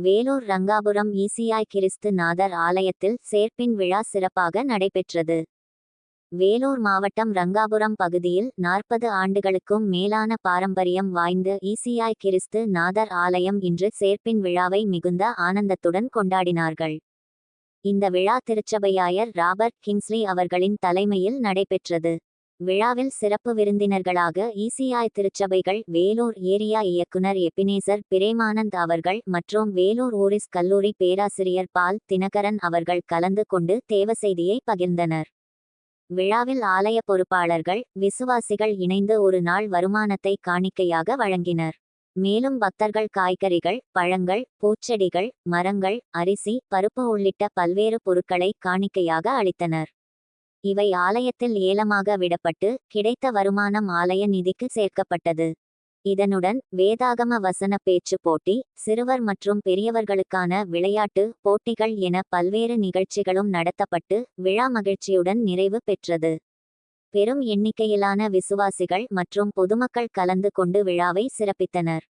வேலூர் ரங்காபுரம் ஈசியாய் கிறிஸ்து நாதர் ஆலயத்தில் சேர்ப்பின் விழா சிறப்பாக நடைபெற்றது. வேலூர் மாவட்டம் ரங்காபுரம் பகுதியில் 40 ஆண்டுகளுக்கும் மேலான பாரம்பரியம் வாய்ந்த ஈசியாய் கிறிஸ்து நாதர் ஆலயம் இன்று சேர்ப்பின் விழாவை மிகுந்த ஆனந்தத்துடன் கொண்டாடினார்கள். இந்த விழா திருச்சபையாயர் ராபர்ட் கிங்ஸ்லி அவர்களின் தலைமையில் நடைபெற்றது. விழாவில் சிறப்பு விருந்தினர்களாக ஈசியாய் திருச்சபைகள் வேலூர் ஏரியா இயக்குனர் எபினேசர் பிரேமானந்த் அவர்கள் மற்றும் வேலூர் ஊரிஸ் கல்லூரி பேராசிரியர் பால் தினகரன் அவர்கள் கலந்து கொண்டு தேவசெய்தியை பகிர்ந்தனர். விழாவில் ஆலய பொறுப்பாளர்கள், விசுவாசிகள் இணைந்து ஒரு நாள் வருமானத்தை காணிக்கையாக வழங்கினர். மேலும் பக்தர்கள் காய்கறிகள், பழங்கள், பூச்செடிகள், மரங்கள், அரிசி, பருப்பு உள்ளிட்ட பல்வேறு பொருட்களை காணிக்கையாக அளித்தனர். இவை ஆலயத்தில் ஏலமாக விடப்பட்டு கிடைத்த வருமானம் ஆலய நிதிக்கு சேர்க்கப்பட்டது. இதனுடன் வேதாகம வசன பேச்சு போட்டி, சிறுவர் மற்றும் பெரியவர்களுக்கான விளையாட்டு போட்டிகள் என பல்வேறு நிகழ்ச்சிகளும் நடத்தப்பட்டு விழா மகிழ்ச்சியுடன் நிறைவு பெற்றது. பெரும் எண்ணிக்கையிலான விசுவாசிகள் மற்றும் பொதுமக்கள் கலந்து கொண்டு விழாவை சிறப்பித்தனர்.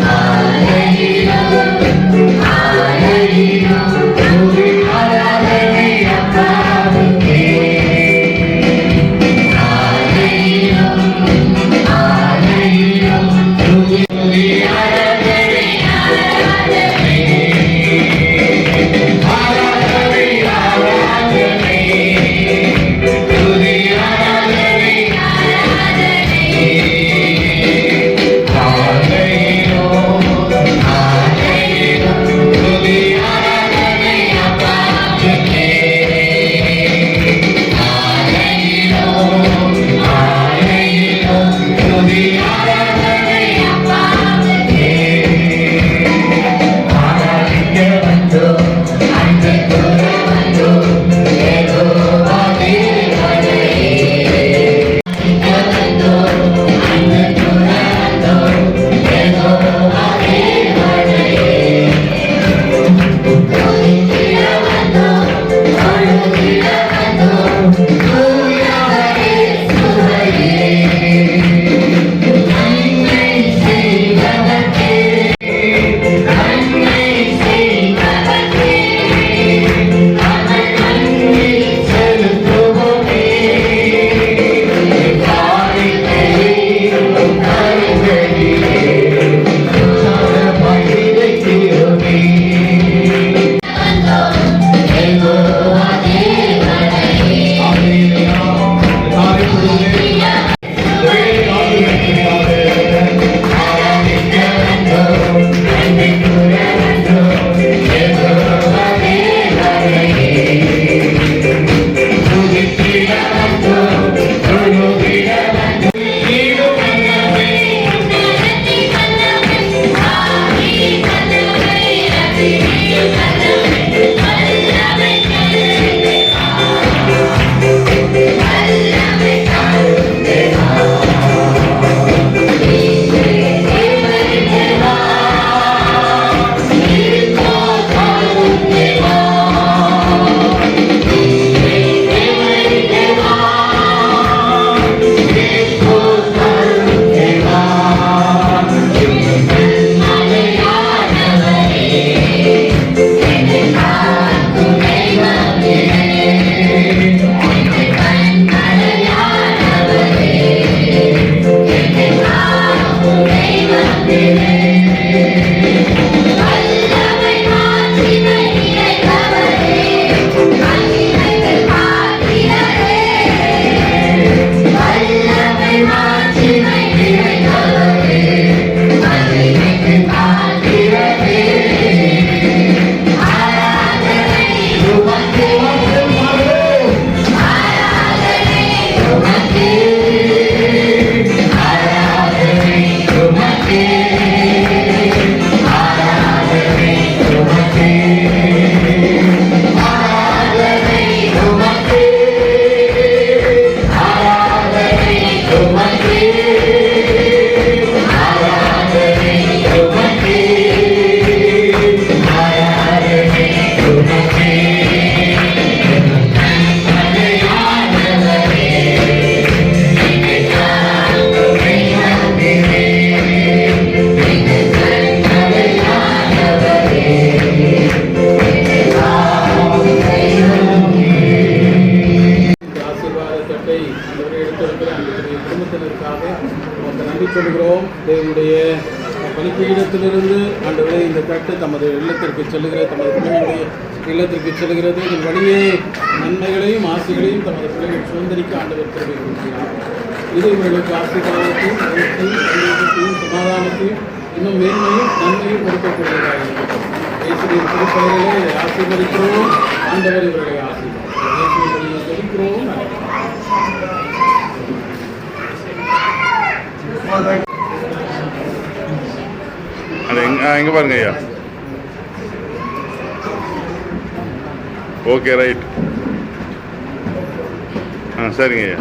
Hallelujah. எடுத்திருக்கிற அந்த குடும்பத்தினருக்காக நமக்கு நன்றி சொல்கிறோம். தேவனுடைய பலிப்பீடத்திலிருந்து ஆண்டவரே இந்த தட்டு தமது இல்லத்திற்கு செல்லுகிற தமது பிள்ளைகளுடைய இல்லத்திற்கு செல்கிறது. இதன் வழியே நன்மைகளையும் ஆசைகளையும் தமது பிள்ளைகள் சுதந்திரிக்க ஆண்டவர் கிருபை கொடுக்கிறார். இது இவர்களுக்கு ஆசீர்வாதத்தையும் சந்தோஷத்தையும் சமாதானத்தையும் இன்னும் மேன்மையும் நன்மையும் கொடுக்கக்கூடியதாக இருக்கிறது. இயேசுவின் திருப்பெயரிலே ஆசீர்வதிக்கிறோம். ஆண்டவர் இவர்களை ஆசீர்வதிக்கிறோம். ஜெபிக்கிறோம். இங்கே பாருங்க ஐயா. Okay right. சரிங்க ஐயா.